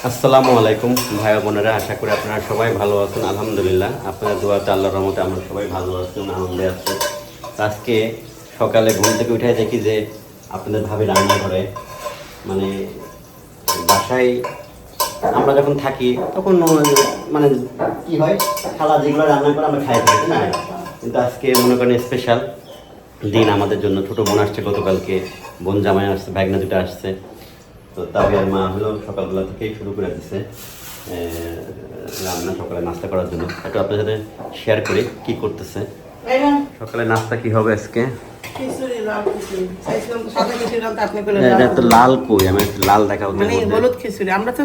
আসসালামু আলাইকুম ভাই বোনেরা, আশা করি আপনারা সবাই ভালো আছেন। আলহামদুলিল্লাহ, আপনাদের দোয়াতে আল্লাহর রহমতে আমরা সবাই ভালো আছি, আনন্দে আছি। আজকে সকালে ঘুম থেকে উঠে দেখি যে আপনাদের ভাবি রান্না করে, মানে বাসায় আমরা যখন থাকি তখন মানে কি হয়, খালা যেগুলো রান্না করে আমরা খাই থাকি না, কিন্তু আজকে মনে করেন স্পেশাল দিন আমাদের জন্য। ছোটো বোন আসছে গতকালকে, বোন জামাই আসছে, ভাগনা দুটো আসছে। তো তাবিয়ার মা হলো সকালবেলা থেকেই শুরু করে দিচ্ছে রান্না, সকালে নাস্তা করার জন্য। একটু আপনার সাথে শেয়ার করি কি করতেছে। সকালে নাস্তা কি হবে আজকে? এটা তো লাল কই, আমি একটু লাল দেখাবো। হলুদ খিচুড়ি, আমরা তো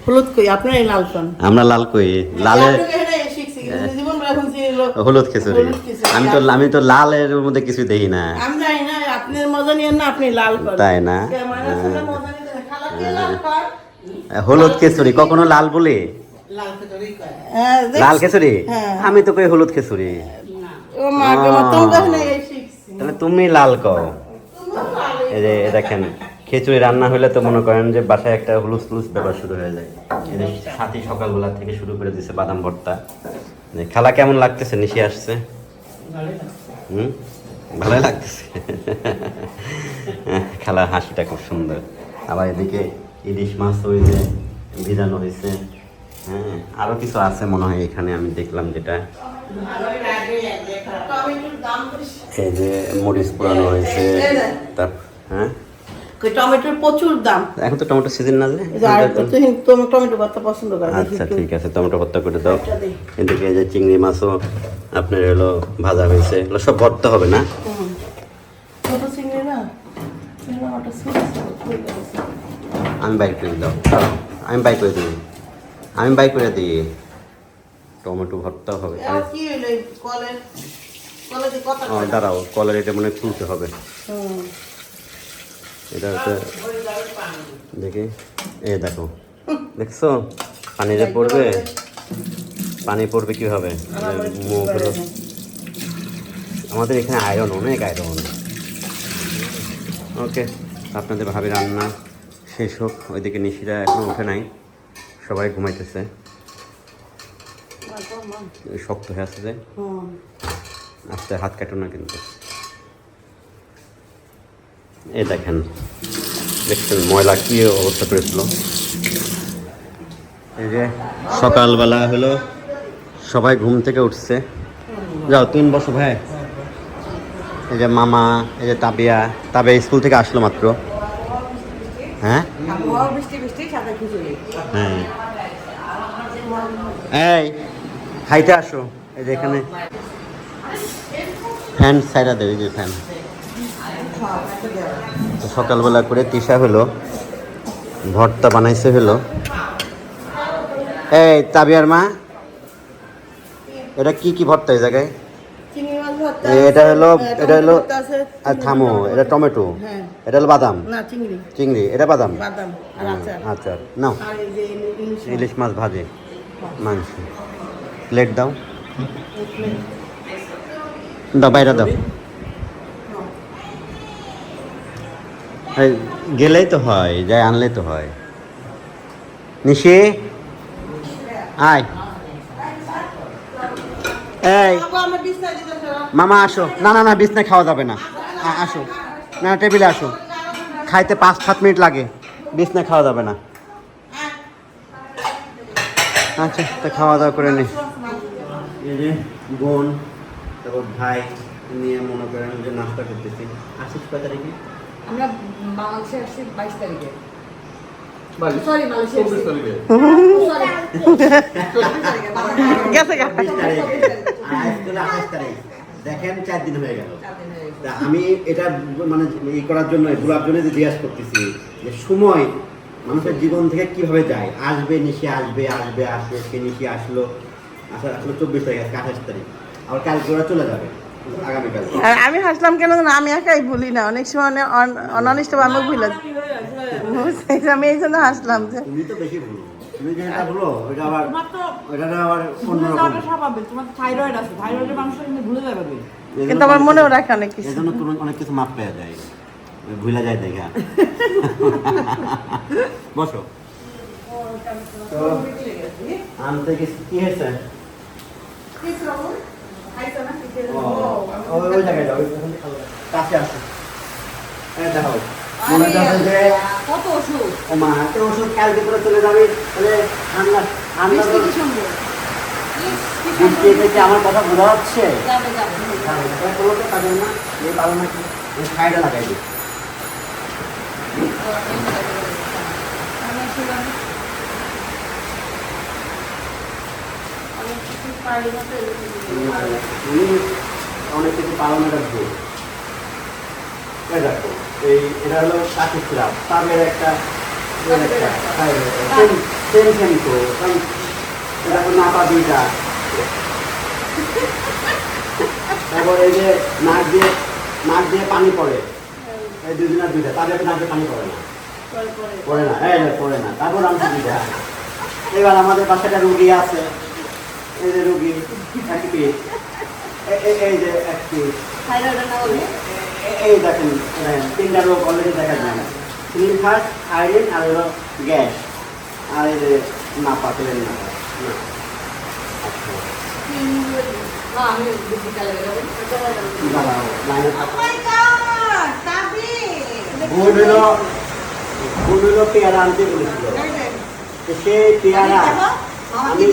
হলুদ কই, আপনারা লাল খান। আমরা লাল কই, লালে হলুদ খিচুড়ি। আমি তো লালের মধ্যে কিছু দেখি না। আপনার মজা নিয়ে না, আপনি লাল করেন, তাই না? হলুদ খিচুড়ি কখনো লাল বলে? লাল খিচুড়ি, আমি তো কই হলুদ খিচুড়ি। তাহলে তুমি লাল কও। এই যে দেখেন, খিচুড়ি রান্না হলে তো মনে করেন যে বাসায় একটা হুলুস হুলুস ব্যাপার শুরু হয়ে যায়। এদের সাথে সকালবেলা থেকে শুরু করে দিচ্ছে বাদাম ভর্তা। খালা কেমন লাগতেছে? নিশি আসছে, ভালোই লাগতেছে। খালার হাসিটা খুব সুন্দর। আবার এদিকে ইলিশ মাছ ওই যে ভিজানো হয়েছে, হ্যাঁ, আরো কিছু আছে মনে হয় এখানে, আমি দেখলাম যেটা। এই যে মরিচ পোড়ানো হয়েছে, হ্যাঁ, টমেটোর প্রচুর দাম। এখন তো টমেটো সিজন না, টমেটো ভর্তা পছন্দ করে। আচ্ছা ঠিক আছে, টমেটো ভর্তা করে দাও। এদিকে এই যে চিংড়ি মাছও আপনার হলো ভাজা হয়েছে, এগুলো সব ভর্তা হবে না? আমি বাইক করে দাও, আমি বাইক করে দিই, আমি বাইক করে দিই। টমেটো ভর্তা হবে। দাঁড়াও, কলের এটা মনে খুলতে হবে। এটা হচ্ছে দেখি, এ দেখো, দেখছো পানি যে পড়বে, পানি পড়বে কিভাবে মুখ হলো। আমাদের এখানে আয়রন, অনেক আয়রন। ওকে, আপনাদের ভাবি রান্না শেষ হোক। ওইদিকে নিশিরা এখনো ওঠে নাই, সবাই ঘুমাইতেছে। শক্ত হয়ে আসছে যে, আস্তে হাত কাটো না কিন্তু। এই দেখেন, দেখছেন ময়লা কি অবস্থা করেছিল। এই যে সকালবেলা হলো, সবাই ঘুম থেকে উঠছে। যাও তুমি বসো ভাই। এই যে মামা, এই যে তাবিয়া স্কুল থেকে আসলো মাত্র। হ্যাঁ হ্যাঁ, এই খাইতে আসো। এই যে এখানে ফ্যান সাইডা দেবে, যে ফ্যান। সকালবেলা করে তিশা হলো ভর্তা বানাইছে হলো। এই তাবিয়ার মা, এটা কি কি ভর্তা এই জায়গায়? এটা হলো আর থামো, এটা টমেটো, এটা হলো বাদাম, চিংড়ি, এটা বাদাম। আচ্ছা নাও, ইলিশ মাছ ভাজে, মাংস। প্লেট দাও, দাও বাইরে দাও। গেলেই তো হয়, যাই আনলেই তো হয়। নিশি আয়, এই মামা আসো। না না না, বিছনায় খাওয়া যাবে না, আসো না, টেবিলে আসো। খাইতে 5-7 মিনিট লাগে, বিছনায় খাওয়া যাবে না। আচ্ছা, তা খাওয়া দাওয়া করে নি। এই যে বোন, তারপর ভাই নিয়ে মনে করেন যে নাস্তা করতেছি। আসিস কয় তারিখে? আমরা বাংলাদেশে আসছি 22 তারিখে। সরি, মালয়েশিয়া 24 তারিখে। গেছে গা। 20 তারিখ, আজ তো 28 তারিখ। দেখেন 4 দিন হয়ে গেল। আমি এটা মানে এই করার জন্য, ঘোরার জন্য জিজ্ঞাসা করতেছি যে সময় মানুষের জীবন থেকে কিভাবে যায়। আসবে নিশি, আসবে আসবে আসবে, সে নিশি আসলো, আসলে 24 তারিখ, আজকে 28 তারিখ, আবার কালকে ওরা চলে যাবে আগামীকাল। আমি হাসলাম কেন? আমি একাই ভুলি না, অনেক সময় অনানিষ্ট আমি ভুলে, আমি এই জন্য হাসলাম যে তুমি তো বেশি ভুলো। তুমি যে এটা বলো ওটা আবার তোমার তো ওটা আবার ভুলে অন্যরকম। যাওয়াটা স্বাভাবিক, তোমার থাইরয়েড আছে, থাইরয়েডের মানুষের কিন্তু ভুলে যাবে। এজন্য কিন্তু আমার অনেক মনেও কিছু- রাখে অনেক কিছু। এজন্য তুমি অনেক কিছু মাপ পেয়ে যায়, ভুলে যায় দেখা। বসো। তো আনতে কি হয়েছে? ওই জায়গায় যাও, কাছে আসো। দেখো মনে যাচ্ছে যে কত ওষুধ ও মা এত ওষুধ কালকে করে চলে যাবে, তাহলে ঠান্ডা ঠান্ডা বৃষ্টি কি সুন্দর বৃষ্টি এসেছে, আমার কথা বোঝা যাচ্ছে। যাবে যাবে কোনো তো কাজে না, এই পারো না কি সাইডে লাগাই দিই। তুমি অনেক কিছু পালন রাখবো। এই দেখো এটা হলো কাঠি সিরাপ, তাদের একটা সেম সেম তো এটা তো নাপা দুইটা। তারপর এই যে নাক দিয়ে পানি পড়ে, এই দুইজনের দুইটা, তাদের নাকে পানি পড়ে না, পড়ে না, এই পড়ে না। তারপর আমি দুইটা। এবার আমাদের বাসাটা রুগী আছে, এই যে রুগী এক পিস, এই যে এক পিস, এই দেখেন তিনটা রোগ অলরেডি দেখা যায়। সিলিন্ডার, থাইরয়েড আর হলো গ্যাস, আর এই যে নাপা তেলের নাপা। আমি বিকালে বেরোবো দাঁড়াও, লাইনে থাকো। ভুল হলো পেয়ারা আনতে বলেছিল, তো সেই পেয়ারা আমি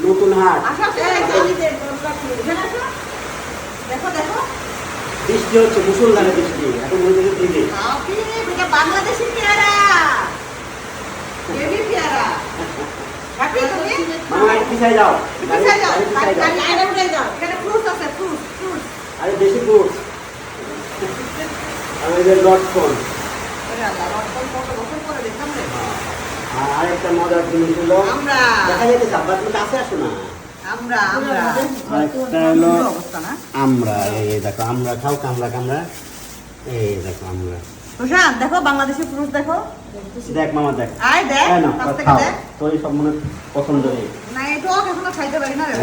নতুন হাট দেখো দেখো বৃষ্টি হচ্ছে, মুসলধারে বৃষ্টি, এখন বলতে দিদি বাংলাদেশি পেয়ারা বেবি পেয়ারা হ্যাপি তুমি মামা এক পিছায় যাও, পিছায় যাও পিছায় যাও। লাইনে উঠে যাও এখানে ফ্রুটস আছে ফ্রুটস আরে বেশি ফ্রুটস, আর ওই যে লটকন। কত বছর পরে দেখলাম রে আর আরেকটা মজার জিনিস হলো আমরা দেখা যাচ্ছে আব্বা, তুমি কাছে আসো না। আমরা আরেকটা হলো অবস্থা না আমরা, এই দেখো আমরা খাও, কামড়া কামড়া, এই দেখো আমরা। প্রশান্ত দেখো বাংলাদেশি ফ্রুটস দেখো দেখ মামা দেখ, আয় দেখ এই নাও, কাছ থেকে খাও, দেখ তোর সব মনে পছন্দ নেই। না এটাও এখনো খাইতে পারি না রে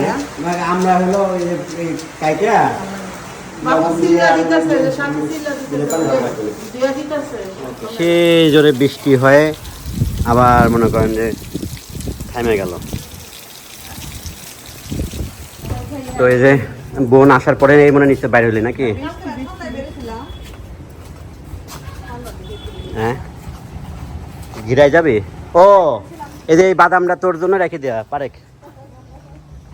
ভাইয়া আমরা হলো এই কাইটা বাবু সিল্লা দিতেছে, দিলে স্বামী সিল্লা দিলে পানি ভালো লাগবে। দিয়া দিতেছে। সেই জোরে বৃষ্টি হয়, আবার মনে করেন যে থামে গেল। তো এই যে বোন আসার পরে এই মনে নিশ্চয় বাইরে হলি নাকি? হ্যাঁ ঘিরাই যাবি? ও এই যে এই বাদামটা তোর জন্য রেখে দেওয়া পারেক,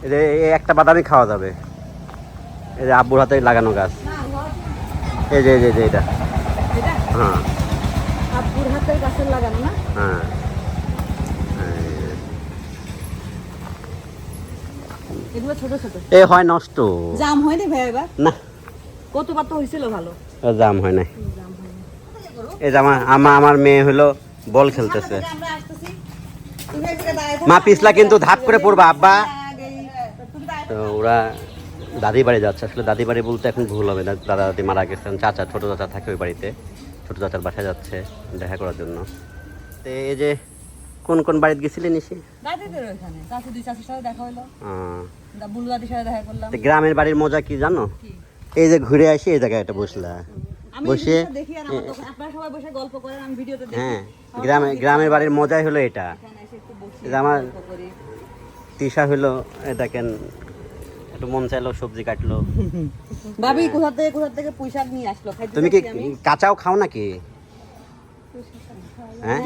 এই যে এই একটা বাদামই খাওয়া যাবে, এই যে আব্বুর হাতে লাগানো গাছ, এই যে এটা, হ্যাঁ আব্বুর হাতের গাছের লাগানো না হ্যাঁ। এগুলো ছোট ছোট এ হয় নষ্ট জাম হয়নি ভাই এবার না, কতবার তো হয়েছিল ভালো জাম হয় নাই। এই যে আমার মেয়ে হলো বল খেলতেছে, আমরা আসতেছি তুমি এক জায়গায় দাঁড়ায় মা পিছলা কিন্তু ধাপ করে পড়বা আব্বা। তুমি দাঁড়ায় তো ওরা দাদি বাড়ি যাচ্ছে, আসলে দাদি বাড়ি বলতে এখন ভুল হবে না, দাদা দাদি মারা গেছেন, চাচা ছোট চাচা থাকে ওই বাড়িতে, ছোট চাচার বাসায় যাচ্ছে দেখা করার জন্য। তো এই যে কোন কোন বাড়িতে গেছিলি নিশি? দাদিদের ওইখানে চাচি দুই চাচির সাথে দেখা হলো বুলু দাদির সাথে দেখা করলাম তো গ্রামের বাড়ির মজা কি জানো? এই যে ঘুরে আসি এই জায়গায় একটা বসলা, আমি বসে জিনিসটা দেখি আর আমার দোকান আপনারা সবাই বসে গল্প করেন আমি ভিডিওতে দেখি হ্যাঁ গ্রামের বাড়ির মজাই হলো এটা। এখানে এসে একটু বসি এই যে আমার গল্প করি তিশা হলো দেখেন একটু মন চাইলো সবজি কাটলো। ভাবি কোথা থেকে পুঁইশাক নিয়ে আসলো খাইতে তুমি কি চাচ্ছি আমি। কাঁচাও খাও নাকি? হ্যাঁ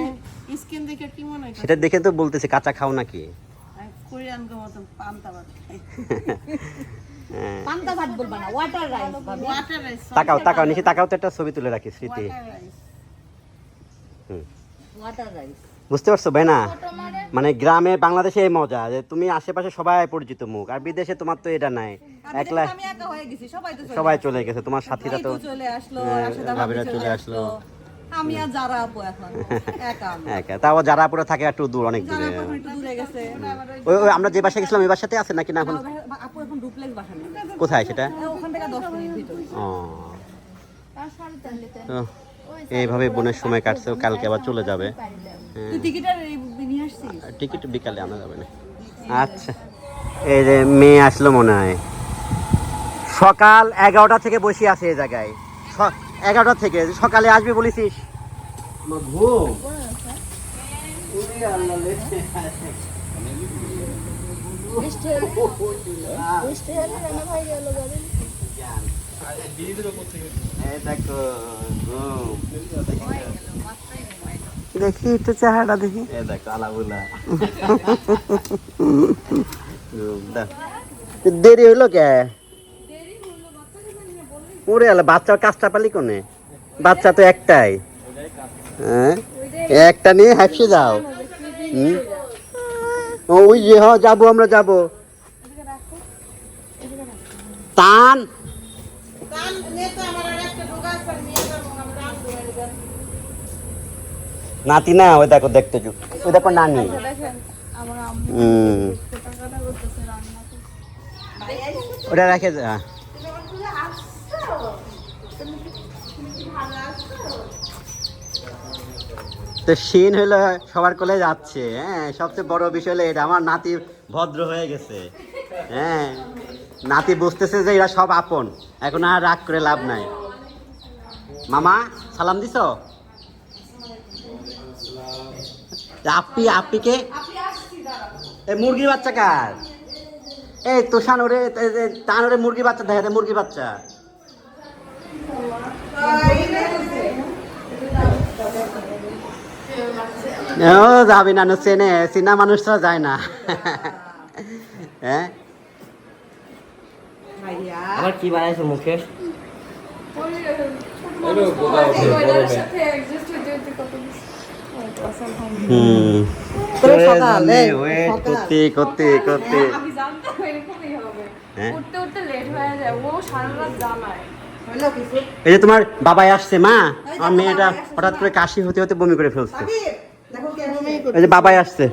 স্কিন দেখে কি মনে হয়? সেটা দেখে তো বলতেছি কাঁচা খাও নাকি? কোরিয়ান গো মতন পান্তা ভাত খাই। হ্যাঁ। পান্তা ভাত বলবা না ওয়াটার রাইস ভাবি ওয়াটার রাইস, তাকাও নিশি তাকাও তো একটা ছবি তুলে রাখি স্মৃতি। Water rice. ওয়াটার রাইস বুঝতে পারছো ভাই না? মানে গ্রামে বাংলাদেশে এই মজা যে তুমি আশেপাশে সবাই পরিচিত মুখ, আর বিদেশে তোমার তো এটা নাই, একলা আমি একা হয়ে গেছি সবাই তো সবাই চলে গেছে, তোমার সাথীরা তো চলে আসলো হ্যাঁ, রাশেদা ভাবিরা ভাবি চলে আসলো। আমি আর যারা আপু এখন একা আমি। একা, তাও যারা পুরো থাকে একটু দূর, অনেক দূরে। যারা আপু এখন একটু দূরে গেছে ওই আমরা যে বাসায় গেছিলাম ওই বাসাতে আছে নাকি না এখন? আপু এখন ডুপ্লেক্স বাসা নেই কোথায় সেটা? ওখান থেকে 10 মিনিট ভিতরে ও তো এইভাবে বোনের সময় কাটছে, ও কালকে আবার চলে যাবে। তুই টিকিটের নিয়ে আসছিস টিকিট বিকালে আনা যাবে না। আচ্ছা, এই যে মেয়ে আসলো মনে হয়। সকাল 11টা থেকে বসে আছে এই জায়গায়, 11টা থেকে। সকালে আসবি বলেছিস? আমার ঘুম। দেখি একটু চেহারাটা দেখি। দেখো আলাবুলা দেরি হইলো কে? ওরে আলা, বাচ্চার কাজটা পালি কোনে? বাচ্চা তো একটাই, হ্যাঁ একটা নিয়ে হ্যাপসে যাও। ওই যে হ্যাঁ যাবো, আমরা যাবো। টান নাতি না, ওই দেখো দেখতে চুপ, ওই দেখো নানি। ওটা রেখে যা। তো সিন হইলো সবার কোলে যাচ্ছে। হ্যাঁ, সবচেয়ে বড় বিষয় হলো এটা, আমার নাতি ভদ্র হয়ে গেছে। হ্যাঁ, নাতি বুঝতেছে যে এরা সব আপন, এখন আর রাগ করে লাভ নাই। মামা সালাম দিছ? আপিকে এই মুরগির বাচ্চা কার? এই তোষান ওরে টান ওরে মুরগির বাচ্চা দেখে, মুরগির বাচ্চা। ও যাবি না, চেনে চিনা মানুষরা যায় না। হ্যাঁ, আবার কি বানাইছো মুখে? করতে করতে করতে উঠতে উঠতে লেট হয়ে যায়, ও সারা রাত জ্বালায়। এই যে তোমার বাবাই আসছে মা, আমার মেয়েটা হঠাৎ করে কাশি হতে হতে বমি করে ফেলছে। এই যে বাবাই আসছে।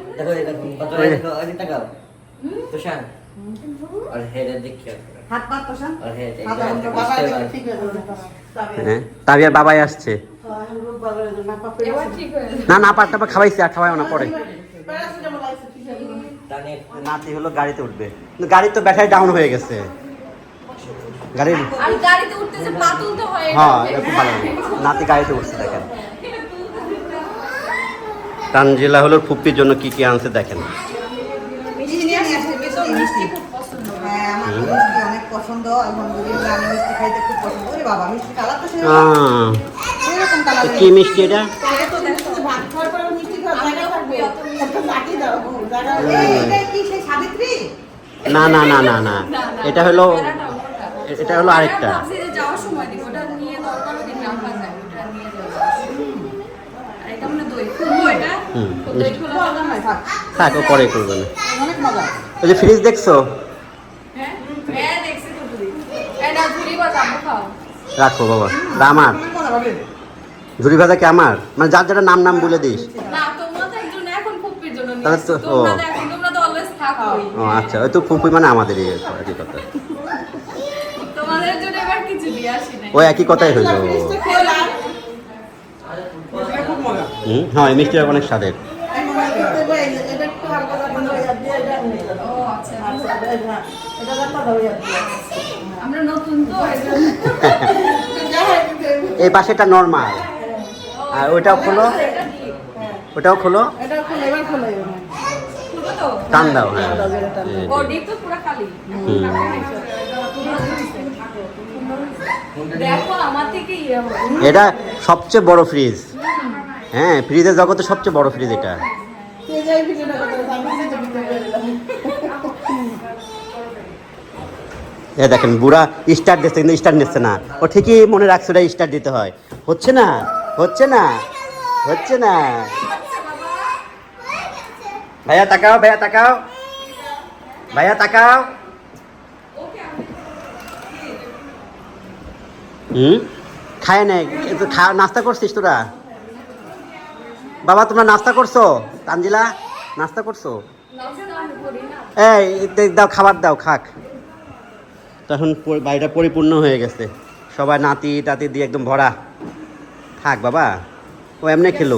তাবিয়ার বাবাই আসছে। এবার ঠিক হয়ে যায়। না না, পাটটা খাওয়াইছি, আর খাওয়াই না পরে। নাতি হলো গাড়িতে উঠবে, কিন্তু গাড়ির তো ব্যাটারি ডাউন হয়ে গেছে। গাড়ির আর গাড়িতে উঠতে যে পা তুলতে হয়, হ্যাঁ, এটা খুব ভালো। নাতি গাড়িতে উঠছে দেখেন। তানজিলা হলো ফুপ্পির জন্য কি কি আনছে দেখেন। অনেক পছন্দ, আলহামদুলিল্লাহ। আমি মিষ্টি খাইতে খুব পছন্দ। ওরে বাবা, মিষ্টি কালার তো সেরকম কালার। কি মিষ্টি এটা? ভাত খাওয়ার পরে মিষ্টি খাওয়ার জায়গা থাকবে, লাঠি দাও জায়গা। এটা কি সেই সাবিত্রী? না না না না না, এটা হলো আরেকটা। যাওয়ার সময় দিব, ওটা নিয়ে দরকার হলে আমরা যাই, ওটা নিয়ে যাবো। আর এটা মানে দই খুলবো, এটা দই খোলা না থাক। থাক, ও পরে করবে না। অনেক মজা। ওই যে ফ্রিজ দেখছো? হ্যাঁ হ্যাঁ, দেখছি তো তুই। এটা ঝুরি বাজাবো, খাও। রাখো বাবা, আমার ঝুরি ভাজা কি আমার? মানে যার যারা নাম নাম বলে দিস। না, তোমাদের জন্য এখন ফুপির জন্য তাহলে তো নিয়েছি। তোমরা দেখো, তোমরা তো অলওয়েজ থাকোই। ও আচ্ছা, ওই তো ফুপি মানে আমাদেরই একই কথা। তোমাদের জন্য এবার কিছু দিয়ে আসি নাই। ওই একই কথাই হইলো। হ্যাঁ, এই মিষ্টিটা অনেক স্বাদের। এটা একটু হালকা দিয়ে এটা ও আচ্ছা, এটা ধরিয়া আমরা নতুন তো এই পাশেটা নরমাল, আর ওইটাও খোলো, ওটাও খোলো, এটা খুলে এবার খুলে খুলবো তো। টান দাও। হ্যাঁ, ও ডিপ তো পুরো খালি। দেখো আমার থেকে ইয়ে হবে। এটা সবচেয়ে বড় ফ্রিজ। হ্যাঁ, ফ্রিজের জগতে সবচেয়ে বড় ফ্রিজ এটা। এ দেখেন, বুড়া স্টার্ট দিচ্ছে কিন্তু স্টার্ট নিচ্ছে না। ও ঠিকই মনে রাখছে ওটা স্টার্ট দিতে হয়। হচ্ছে না, হচ্ছে না, হচ্ছে না। ভাইয়া তাকাও, ভাইয়া তাকাও, ভাইয়া তাকাও। খায় নাই, নাস্তা করছিস তোরা? বাবা তোমরা নাস্তা করছো? তানজিলা নাস্তা করছো? এই দাও, খাবার দাও, খাক। তখন বাড়িটা পরিপূর্ণ হয়ে গেছে, সবাই নাতি টাতি দিয়ে একদম ভরা। থাক বাবা, ও এমনি খেলো।